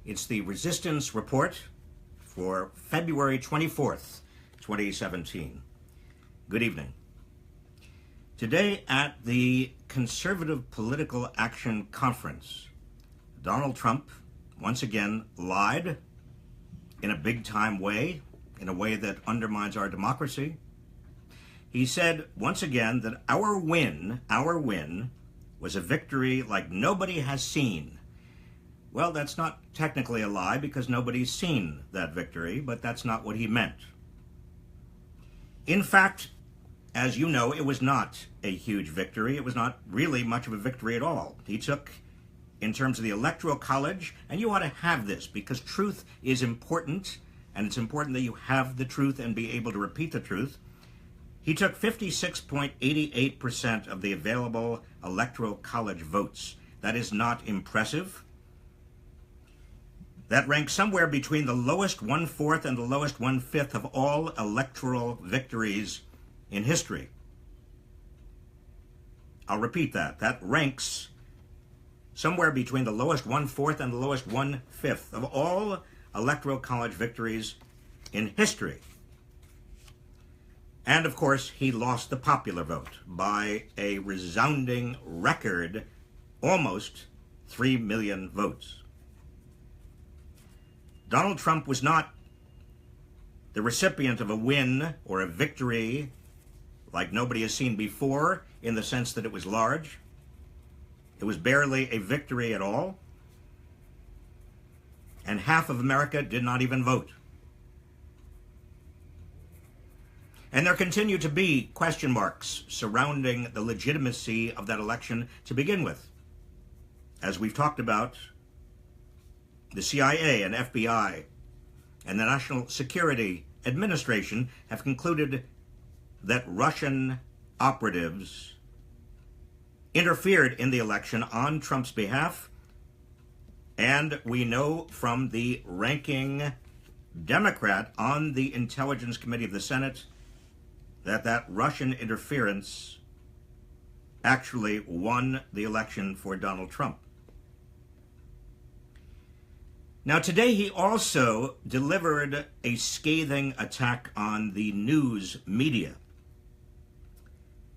It's the Resistance Report for February 24th, 2017. Good evening. Today at the Conservative Political Action Conference, Donald Trump once again lied in a big-time way, in a way that undermines our democracy. He said once again that our win was a victory like nobody has seen. Well, that's not technically a lie because nobody's seen that victory, but that's not what he meant. In fact, as you know, it was not a huge victory. It was not really much of a victory at all. He took, in terms of the Electoral College, and you ought to have this because truth is important, and it's important that you have the truth and be able to repeat the truth. He took 56.88% of the available Electoral College votes. That is not impressive. That ranks somewhere between the lowest 1/4 and the lowest 1/5 of all electoral victories in history. I'll repeat that. That ranks somewhere between the lowest 1/4 and the lowest 1/5 of all Electoral College victories in history. And of course, he lost the popular vote by a resounding record, almost 3 million votes. Donald Trump was not the recipient of a win or a victory like nobody has seen before, in the sense that it was large. It was barely a victory at all. And half of America did not even vote. And there continue to be question marks surrounding the legitimacy of that election to begin with. As we've talked about, the CIA and FBI and the National Security Administration have concluded that Russian operatives interfered in the election on Trump's behalf, and we know from the ranking Democrat on the Intelligence Committee of the Senate that Russian interference actually won the election for Donald Trump. Now, today he also delivered a scathing attack on the news media,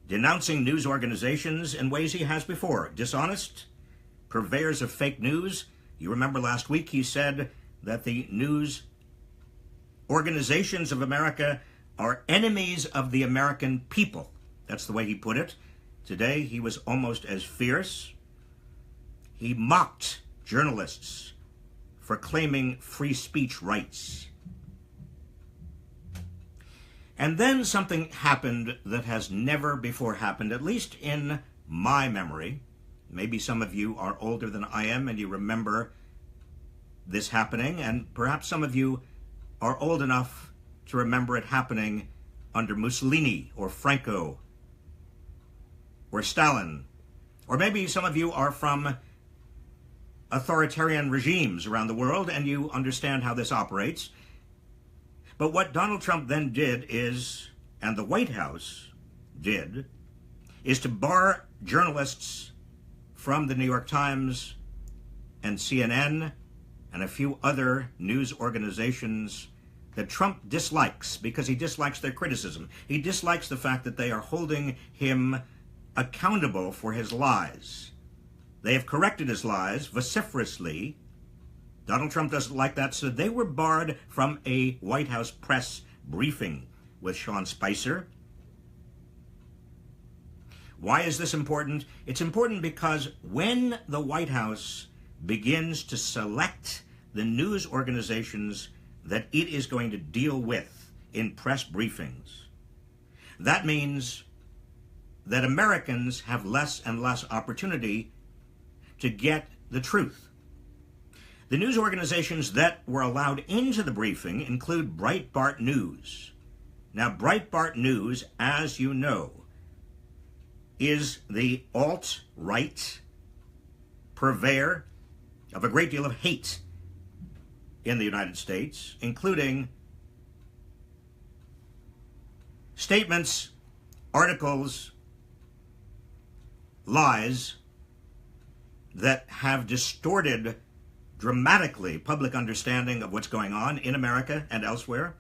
denouncing news organizations in ways he has before. Dishonest, purveyors of fake news. You remember last week he said that the news organizations of America are enemies of the American people. That's the way he put it. Today he was almost as fierce. He mocked journalists for claiming free speech rights. And then something happened that has never before happened, at least in my memory. Maybe some of you are older than I am and you remember this happening, and perhaps some of you are old enough to remember it happening under Mussolini or Franco or Stalin. Or maybe some of you are from authoritarian regimes around the world and you understand how this operates. But what Donald Trump then did is, and the White House did, is to bar journalists from the New York Times and CNN and a few other news organizations that Trump dislikes because he dislikes their criticism. He dislikes the fact that they are holding him accountable for his lies. They have corrected his lies vociferously. Donald Trump doesn't like that, so they were barred from a White House press briefing with Sean Spicer. Why is this important? It's important because when the White House begins to select the news organizations that it is going to deal with in press briefings, that means that Americans have less and less opportunity to get the truth. The news organizations that were allowed into the briefing include Breitbart News. Now, Breitbart News, as you know, is the alt-right purveyor of a great deal of hate in the United States, including statements, articles, lies that have distorted dramatically public understanding of what's going on in America and elsewhere.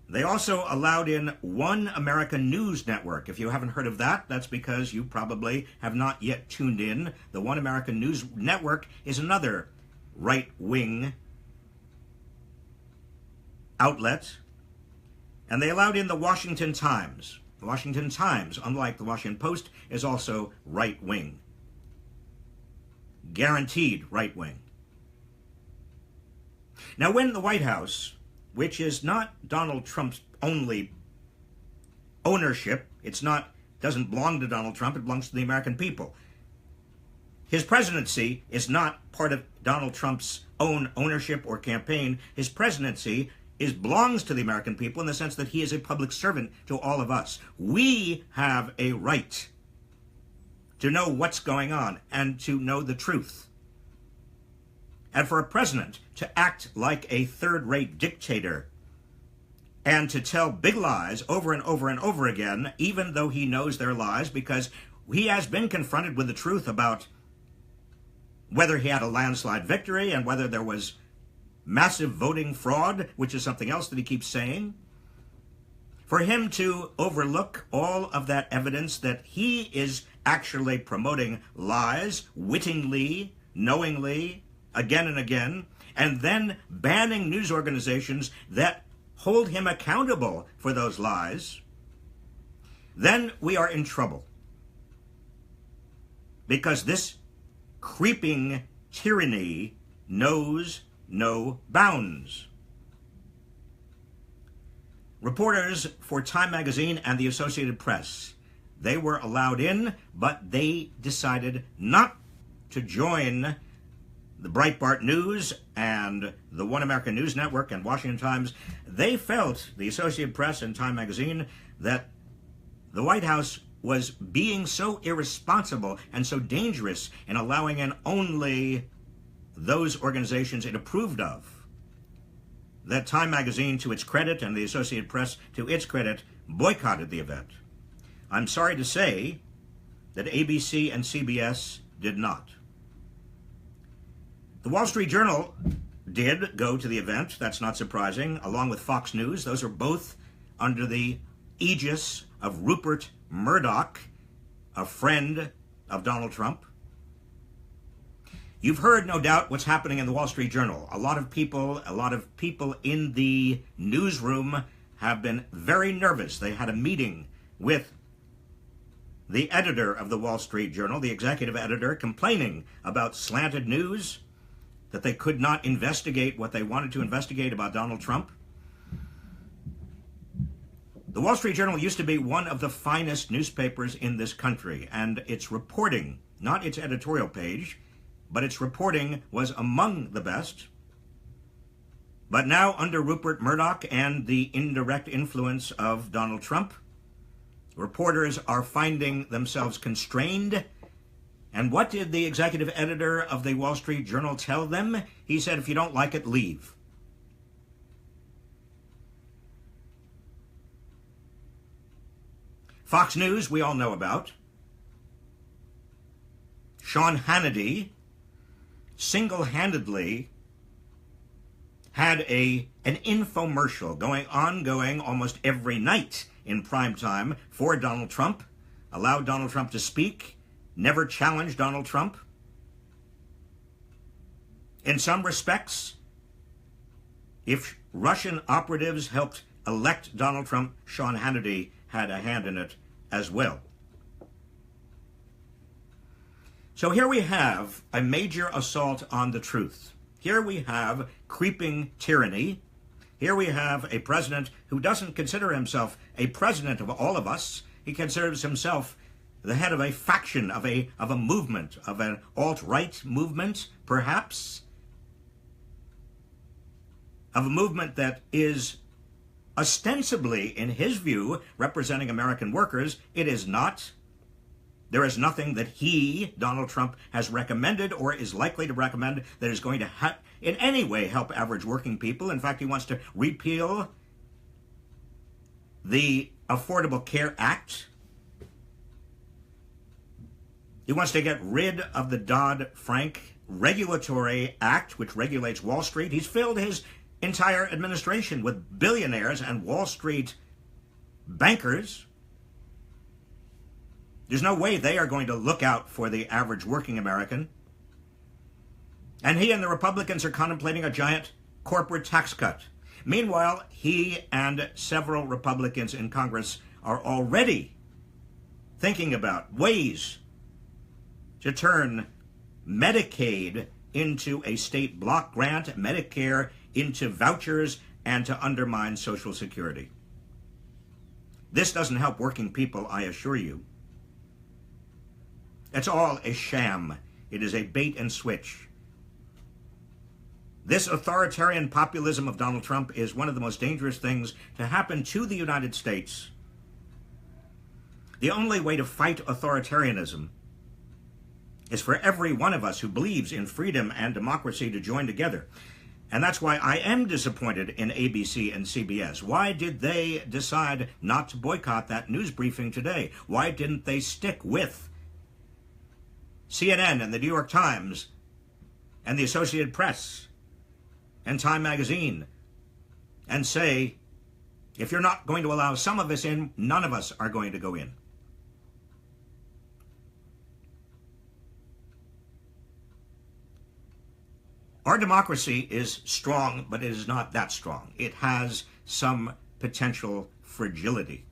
They also allowed in One American News Network. If you haven't heard of that, that's because you probably have not yet tuned in. The One American News Network is another right-wing outlet. And they allowed in the Washington Times. The Washington Times, unlike the Washington Post, is also right-wing. Guaranteed right-wing. Now, when the White House, which is not Donald Trump's only ownership, doesn't belong to Donald Trump, it belongs to the American people. His presidency is not part of Donald Trump's own ownership or campaign. His presidency belongs to the American people in the sense that he is a public servant to all of us. We have a right to know what's going on and to know the truth. And for a president to act like a third-rate dictator and to tell big lies over and over and over again, even though he knows they're lies, because he has been confronted with the truth about whether he had a landslide victory and whether there was massive voting fraud, which is something else that he keeps saying. For him to overlook all of that evidence that he is actually promoting lies, wittingly, knowingly, again and again, and then banning news organizations that hold him accountable for those lies, then we are in trouble. Because this creeping tyranny knows no bounds. Reporters for Time magazine and the Associated Press, they were allowed in, but they decided not to join the Breitbart News and the One American News Network and Washington Times. They felt, the Associated Press and Time magazine, that the White House was being so irresponsible and so dangerous in allowing in only those organizations it approved of, that Time magazine, to its credit, and the Associated Press, to its credit, boycotted the event. I'm sorry to say that ABC and CBS did not. The Wall Street Journal did go to the event. That's not surprising, along with Fox News. Those are both under the aegis of Rupert Murdoch, a friend of Donald Trump. You've heard, no doubt, what's happening in the Wall Street Journal. A lot of people in the newsroom have been very nervous. They had a meeting with the editor of the Wall Street Journal, the executive editor, complaining about slanted news, that they could not investigate what they wanted to investigate about Donald Trump. The Wall Street Journal used to be one of the finest newspapers in this country, and its reporting, not its editorial page, but its reporting was among the best. But now, under Rupert Murdoch and the indirect influence of Donald Trump, reporters are finding themselves constrained. And what did the executive editor of the Wall Street Journal tell them? He said, if you don't like it, leave. Fox News, we all know about. Sean Hannity single-handedly had an infomercial going almost every night in prime time for Donald Trump, allowed Donald Trump to speak, never challenged Donald Trump. In some respects, if Russian operatives helped elect Donald Trump, Sean Hannity had a hand in it as well. So here we have a major assault on the truth. Here we have creeping tyranny. Here we have a president who doesn't consider himself a president of all of us. He considers himself the head of a faction, of a movement, of an alt-right movement, perhaps, of a movement that is ostensibly, in his view, representing American workers. It is not. There is nothing that he, Donald Trump, has recommended or is likely to recommend that is going to in any way help average working people. In fact, he wants to repeal the Affordable Care Act. He wants to get rid of the Dodd-Frank regulatory act which regulates Wall Street. He's filled his entire administration with billionaires and Wall Street bankers. There's no way they are going to look out for the average working American. And he and the Republicans are contemplating a giant corporate tax cut. Meanwhile, he and several Republicans in Congress are already thinking about ways to turn Medicaid into a state block grant, Medicare into vouchers, and to undermine Social Security. This doesn't help working people, I assure you. It's all a sham. It is a bait and switch. This authoritarian populism of Donald Trump is one of the most dangerous things to happen to the United States. The only way to fight authoritarianism is for every one of us who believes in freedom and democracy to join together. And that's why I am disappointed in ABC and CBS. Why did they decide not to boycott that news briefing today? Why didn't they stick with CNN and the New York Times and the Associated Press and Time Magazine and say, if you're not going to allow some of us in, none of us are going to go in? Our democracy is strong, but it is not that strong. It has some potential fragility.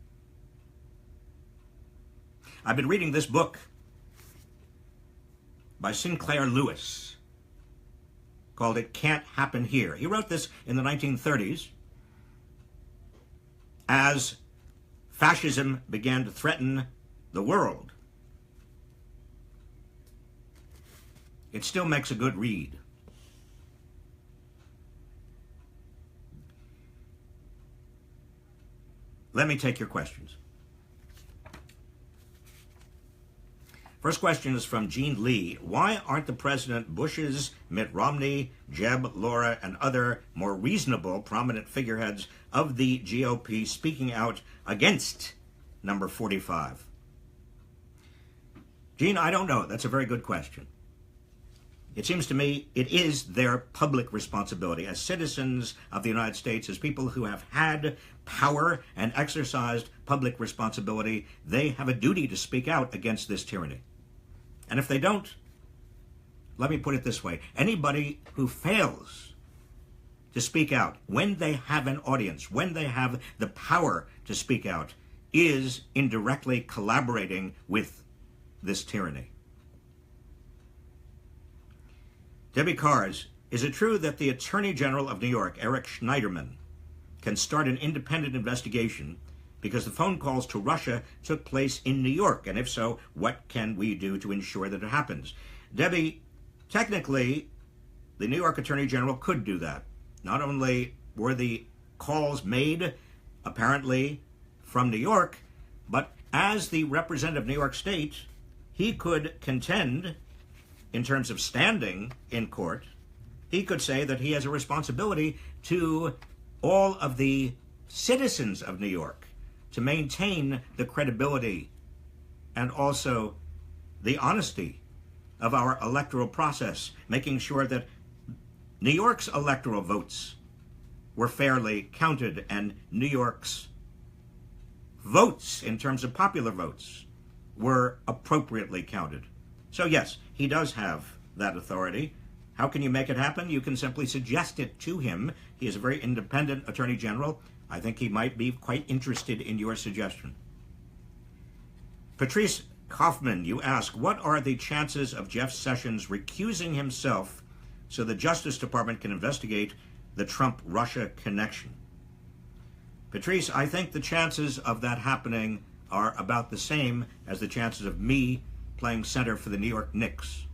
I've been reading this book by Sinclair Lewis called It Can't Happen Here. He wrote this in the 1930s as fascism began to threaten the world. It still makes a good read. Let me take your questions. First question is from Gene Lee. Why aren't the President Bush's, Mitt Romney, Jeb, Laura, and other more reasonable prominent figureheads of the GOP speaking out against number 45? Gene, I don't know. That's a very good question. It seems to me it is their public responsibility as citizens of the United States, as people who have had power and exercised public responsibility. They have a duty to speak out against this tyranny. And if they don't, let me put it this way, anybody who fails to speak out when they have an audience, when they have the power to speak out, is indirectly collaborating with this tyranny. Debbie Cars, is it true that the Attorney General of New York, Eric Schneiderman, can start an independent investigation because the phone calls to Russia took place in New York? And if so, what can we do to ensure that it happens? Debbie, technically, the New York Attorney General could do that. Not only were the calls made, apparently, from New York, but as the representative of New York State, he could contend, in terms of standing in court, he could say that he has a responsibility to all of the citizens of New York to maintain the credibility and also the honesty of our electoral process, making sure that New York's electoral votes were fairly counted and New York's votes, in terms of popular votes, were appropriately counted. So yes, he does have that authority. How can you make it happen? You can simply suggest it to him. He is a very independent Attorney General. I think he might be quite interested in your suggestion. Patrice Kaufman, you ask, what are the chances of Jeff Sessions recusing himself so the Justice Department can investigate the Trump-Russia connection? Patrice, I think the chances of that happening are about the same as the chances of me playing center for the New York Knicks.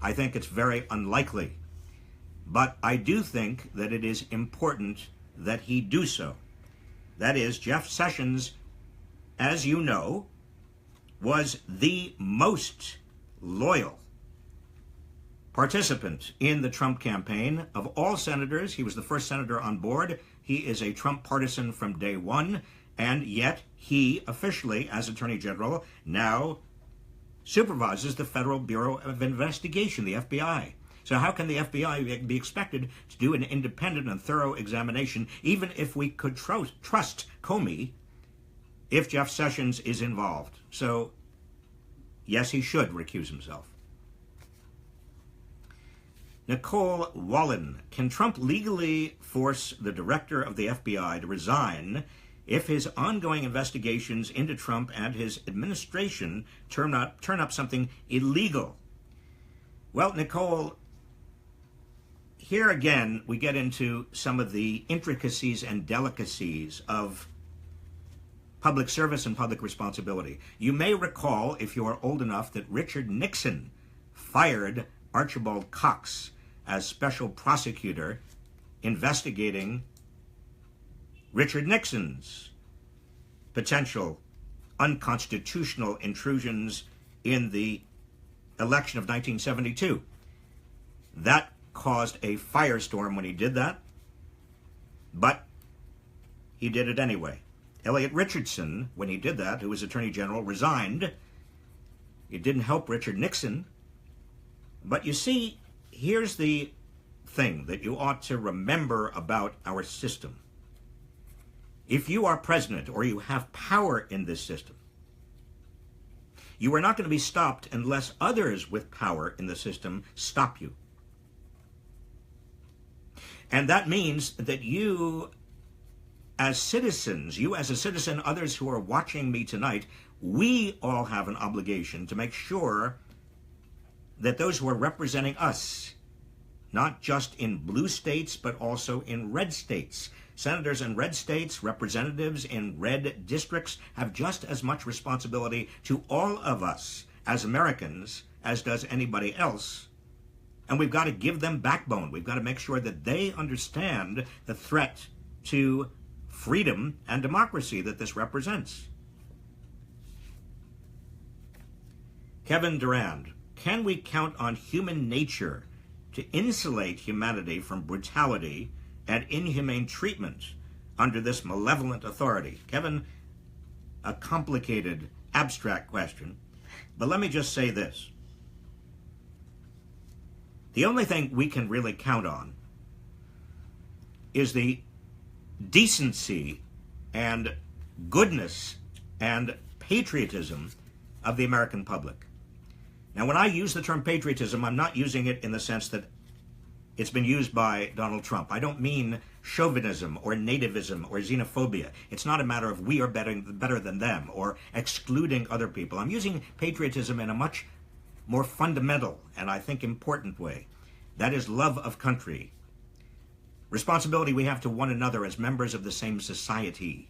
I think it's very unlikely. But I do think that it is important that he do so. That is, Jeff Sessions, as you know, was the most loyal participant in the Trump campaign. Of all senators, he was the first senator on board. He is a Trump partisan from day one, and yet he officially, as Attorney General, now supervises the Federal Bureau of Investigation, the FBI. So how can the FBI be expected to do an independent and thorough examination, even if we could trust Comey, if Jeff Sessions is involved? So, yes, he should recuse himself. Nicole Wallen, can Trump legally force the director of the FBI to resign if his ongoing investigations into Trump and his administration turn up something illegal? Well, Nicole, here again we get into some of the intricacies and delicacies of public service and public responsibility. You may recall, if you are old enough, that Richard Nixon fired Archibald Cox as special prosecutor investigating Richard Nixon's potential unconstitutional intrusions in the election of 1972. That caused a firestorm when he did that, but he did it anyway. Elliot Richardson, when he did that, who was Attorney General, resigned. It didn't help Richard Nixon. But you see, here's the thing that you ought to remember about our system. If you are president or you have power in this system, you are not going to be stopped unless others with power in the system stop you. And that means that you, as citizens, you as a citizen, others who are watching me tonight, we all have an obligation to make sure that those who are representing us, not just in blue states, but also in red states, senators in red states, representatives in red districts, have just as much responsibility to all of us as Americans as does anybody else. And we've got to give them backbone. We've got to make sure that they understand the threat to freedom and democracy that this represents. Kevin Durand, can we count on human nature to insulate humanity from brutality and inhumane treatment under this malevolent authority? Kevin, a complicated, abstract question, but let me just say this. The only thing we can really count on is the decency and goodness and patriotism of the American public. Now, when I use the term patriotism, I'm not using it in the sense that it's been used by Donald Trump. I don't mean chauvinism or nativism or xenophobia. It's not a matter of we are better than them or excluding other people. I'm using patriotism in a much more fundamental and I think important way. That is love of country. Responsibility we have to one another as members of the same society.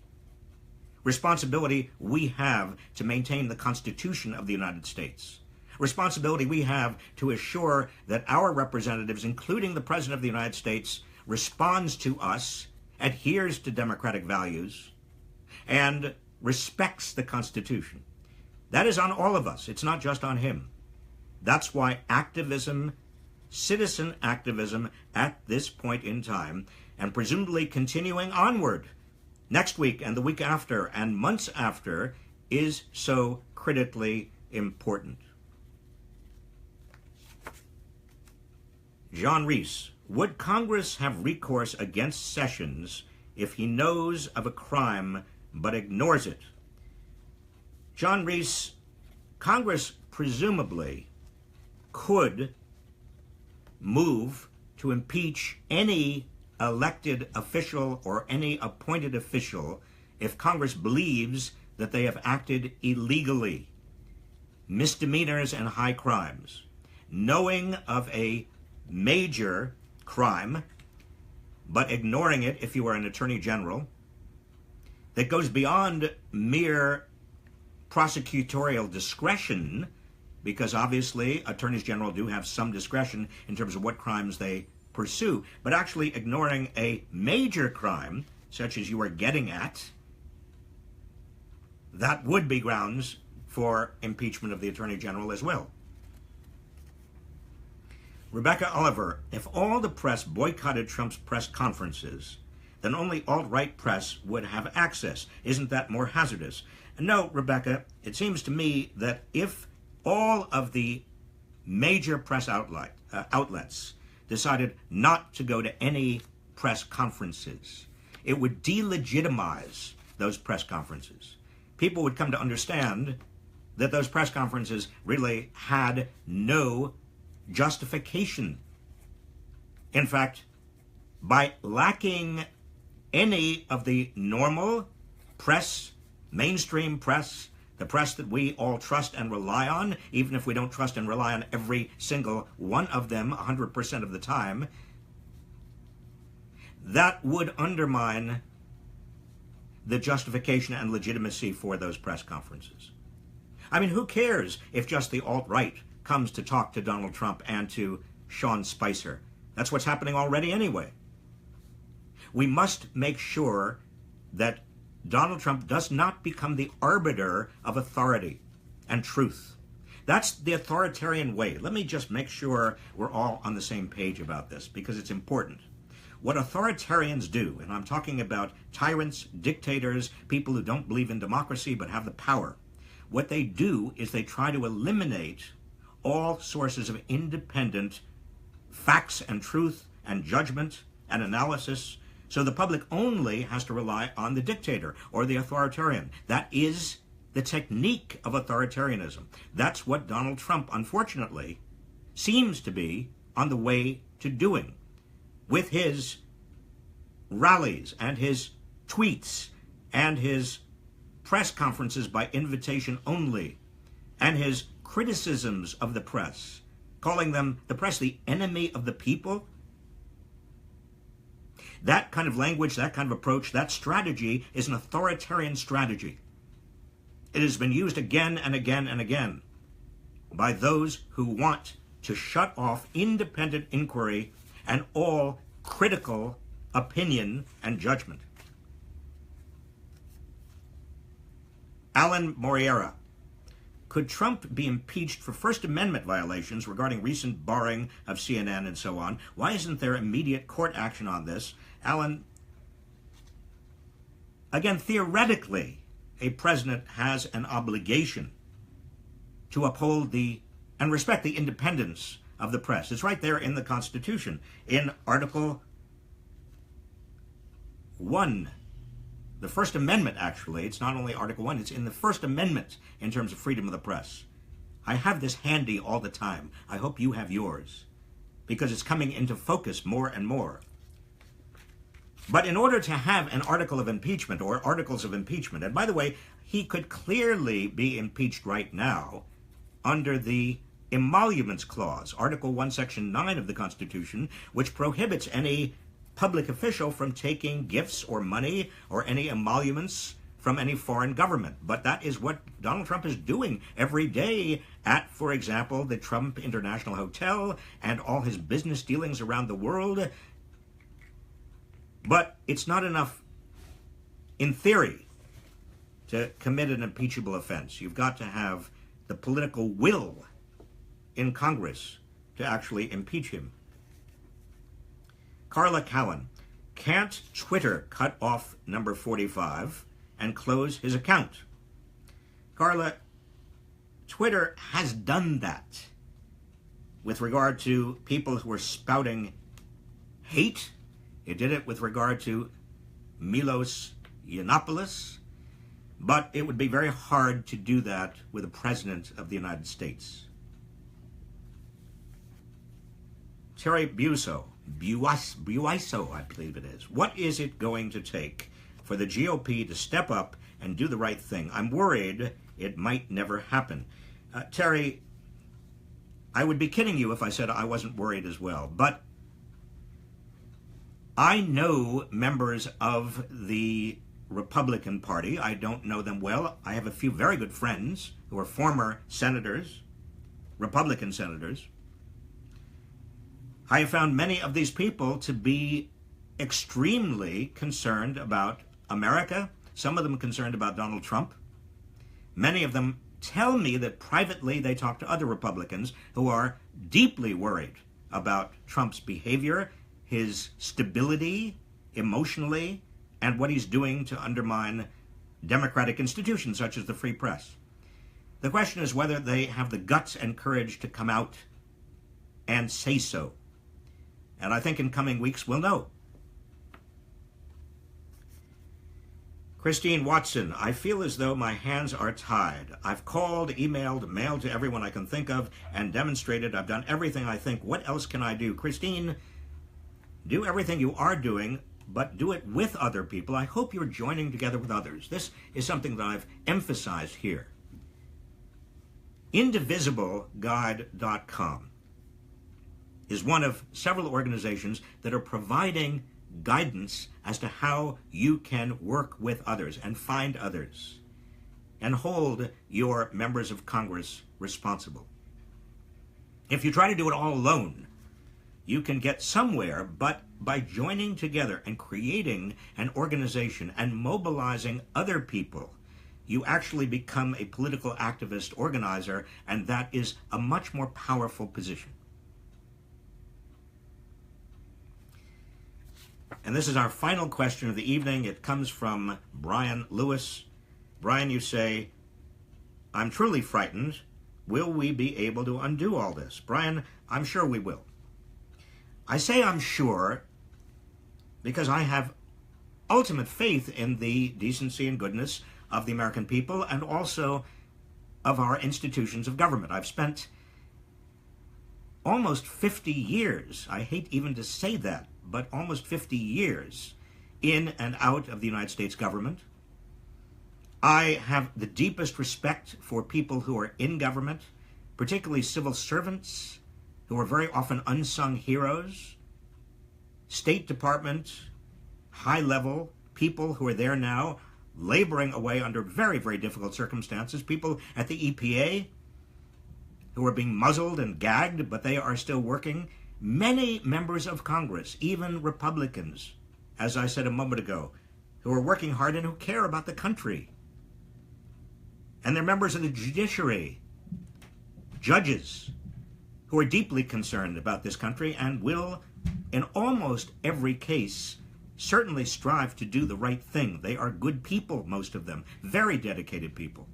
Responsibility we have to maintain the Constitution of the United States. Responsibility we have to assure that our representatives, including the President of the United States, responds to us, adheres to democratic values, and respects the Constitution. That is on all of us. It's not just on him. That's why activism, citizen activism at this point in time, and presumably continuing onward next week and the week after and months after, is so critically important. John Reese, would Congress have recourse against Sessions if he knows of a crime but ignores it? John Reese, Congress presumably could move to impeach any elected official or any appointed official if Congress believes that they have acted illegally, misdemeanors and high crimes, knowing of a major crime, but ignoring it if you are an attorney general, that goes beyond mere prosecutorial discretion, because obviously attorneys general do have some discretion in terms of what crimes they pursue, but actually ignoring a major crime, such as you are getting at, that would be grounds for impeachment of the attorney general as well. Rebecca Oliver, if all the press boycotted Trump's press conferences, then only alt-right press would have access. Isn't that more hazardous? No, Rebecca, it seems to me that if all of the major press outlets decided not to go to any press conferences, it would delegitimize those press conferences. People would come to understand that those press conferences really had no justification. In fact, by lacking any of the normal press, mainstream press, the press that we all trust and rely on, even if we don't trust and rely on every single one of them 100% of the time, that would undermine the justification and legitimacy for those press conferences. I mean, who cares if just the alt-right comes to talk to Donald Trump and to Sean Spicer? That's what's happening already anyway. We must make sure that Donald Trump does not become the arbiter of authority and truth. That's the authoritarian way. Let me just make sure we're all on the same page about this, because it's important. What authoritarians do, and I'm talking about tyrants, dictators, people who don't believe in democracy but have the power, what they do is they try to eliminate all sources of independent facts and truth and judgment and analysis, so the public only has to rely on the dictator or the authoritarian. That is the technique of authoritarianism. That's what Donald Trump, unfortunately, seems to be on the way to doing with his rallies and his tweets and his press conferences by invitation only and his criticisms of the press, calling them, the press, the enemy of the people. That kind of language, that kind of approach, that strategy is an authoritarian strategy. It has been used again and again and again by those who want to shut off independent inquiry and all critical opinion and judgment. Alan Moriera. Could Trump be impeached for First Amendment violations regarding recent barring of CNN and so on? Why isn't there immediate court action on this? Alan, again, theoretically, a president has an obligation to uphold and respect the independence of the press. It's right there in the Constitution, in Article 1. The First Amendment, actually, it's not only Article 1, it's in the First Amendment in terms of freedom of the press. I have this handy all the time. I hope you have yours, because it's coming into focus more and more. But in order to have an article of impeachment or articles of impeachment, and by the way, he could clearly be impeached right now under the Emoluments Clause, Article 1, Section 9 of the Constitution, which prohibits any public official from taking gifts or money or any emoluments from any foreign government. But that is what Donald Trump is doing every day at, for example, the Trump International Hotel and all his business dealings around the world. But it's not enough, in theory, to commit an impeachable offense. You've got to have the political will in Congress to actually impeach him. Carla Cowan, can't Twitter cut off number 45 and close his account? Carla, Twitter has done that with regard to people who are spouting hate. It did it with regard to Milos Yiannopoulos, but it would be very hard to do that with a president of the United States. Terry Buiso, I believe it is. What is it going to take for the GOP to step up and do the right thing? I'm worried it might never happen. Terry, I would be kidding you if I said I wasn't worried as well, but I know members of the Republican Party. I don't know them well. I have a few very good friends who are former senators, Republican senators. I have found many of these people to be extremely concerned about America, some of them concerned about Donald Trump. Many of them tell me that privately they talk to other Republicans who are deeply worried about Trump's behavior, his stability emotionally, and what he's doing to undermine democratic institutions such as the free press. The question is whether they have the guts and courage to come out and say so. And I think in coming weeks we'll know. Christine Watson, I feel as though my hands are tied. I've called, emailed, mailed to everyone I can think of, and demonstrated I've done everything I think. What else can I do? Christine, do everything you are doing, but do it with other people. I hope you're joining together with others. This is something that I've emphasized here. IndivisibleGuide.com is one of several organizations that are providing guidance as to how you can work with others and find others and hold your members of Congress responsible. If you try to do it all alone, you can get somewhere, but by joining together and creating an organization and mobilizing other people, you actually become a political activist organizer, and that is a much more powerful position. And this is our final question of the evening. It comes from Brian Lewis. Brian, you say, I'm truly frightened. Will we be able to undo all this? Brian, I'm sure we will. I say I'm sure because I have ultimate faith in the decency and goodness of the American people and also of our institutions of government. I've spent almost 50 years, I hate even to say that, but almost 50 years in and out of the United States government. I have the deepest respect for people who are in government, particularly civil servants, who are very often unsung heroes, State Department, high-level people who are there now, laboring away under very, very difficult circumstances, people at the EPA who are being muzzled and gagged, but they are still working. Many members of Congress, even Republicans, as I said a moment ago, who are working hard and who care about the country. And they're members of the judiciary, judges, who are deeply concerned about this country and will, in almost every case, certainly strive to do the right thing. They are good people, most of them, very dedicated people.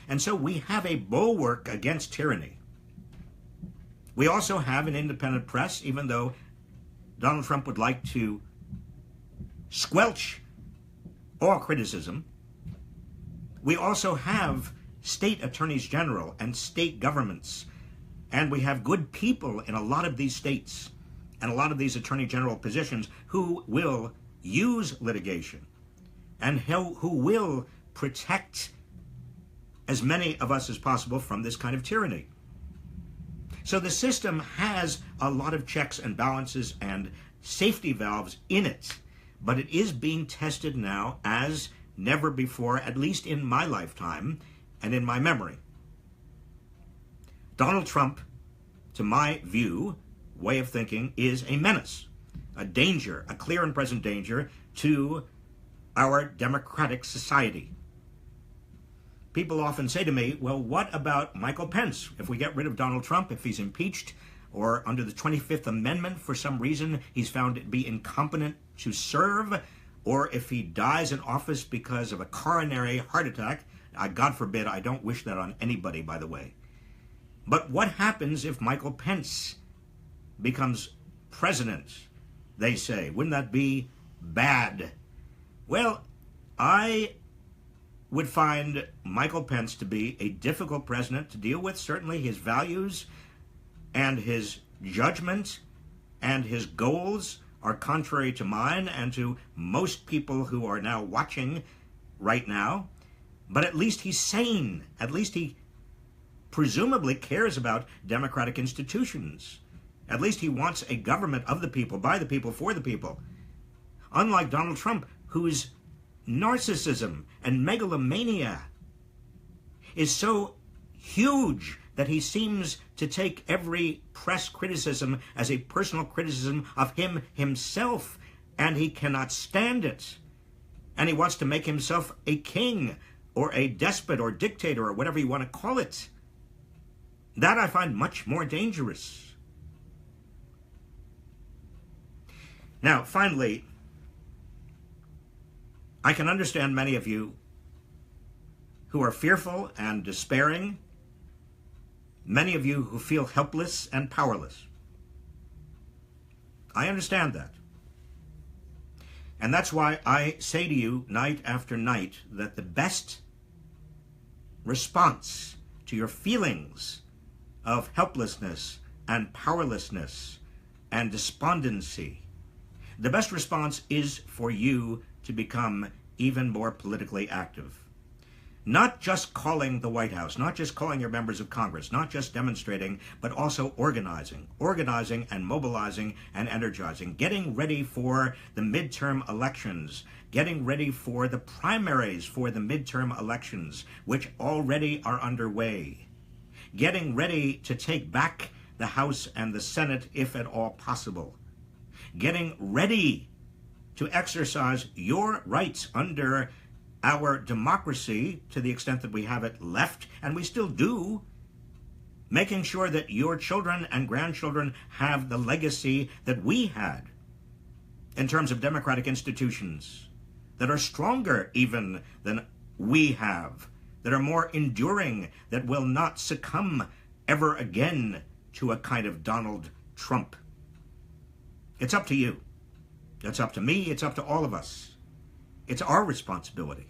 And so we have a bulwark against tyranny. We also have an independent press, even though Donald Trump would like to squelch all criticism. We also have state attorneys general and state governments, and we have good people in a lot of these states and a lot of these attorney general positions who will use litigation and who will protect as many of us as possible from this kind of tyranny. So the system has a lot of checks and balances and safety valves in it, but it is being tested now as never before, at least in my lifetime and in my memory. Donald Trump, to my view, way of thinking, is a menace, a danger, a clear and present danger to our democratic society. People often say to me, well, what about Michael Pence? If we get rid of Donald Trump, if he's impeached, or under the 25th Amendment, for some reason, he's found to be incompetent to serve, or if he dies in office because of a coronary heart attack, God forbid, I don't wish that on anybody, by the way. But what happens if Michael Pence becomes president, they say? Wouldn't that be bad? Well, I would find Michael Pence to be a difficult president to deal with. Certainly his values and his judgment and his goals are contrary to mine and to most people who are now watching right now. But at least he's sane. At least he presumably cares about democratic institutions. At least he wants a government of the people, by the people, for the people. Unlike Donald Trump, whose narcissism and megalomania is so huge that he seems to take every press criticism as a personal criticism of him himself, and he cannot stand it. And he wants to make himself a king or a despot or dictator or whatever you want to call it. That I find much more dangerous. Now, finally, I can understand many of you who are fearful and despairing many of you who feel helpless and powerless. I understand that. And that's why I say to you night after night that the best response to your feelings of helplessness and powerlessness and despondency, the best response is for you to become even more politically active. Not just calling the White House, not just calling your members of Congress, not just demonstrating, but also organizing and mobilizing and energizing, getting ready for the midterm elections, getting ready for the primaries for the midterm elections, which already are underway, getting ready to take back the House and the Senate if at all possible, getting ready to exercise your rights under our democracy to the extent that we have it left, and we still do, making sure that your children and grandchildren have the legacy that we had in terms of democratic institutions that are stronger even than we have, that are more enduring, that will not succumb ever again to a kind of Donald Trump. It's up to you. It's up to me. It's up to all of us. It's our responsibility.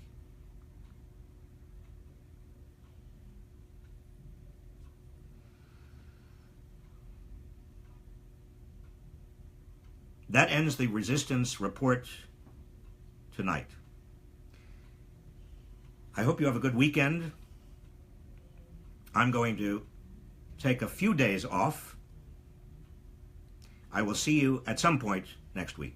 That ends the resistance report tonight. I hope you have a good weekend. I'm going to take a few days off. I will see you at some point next week.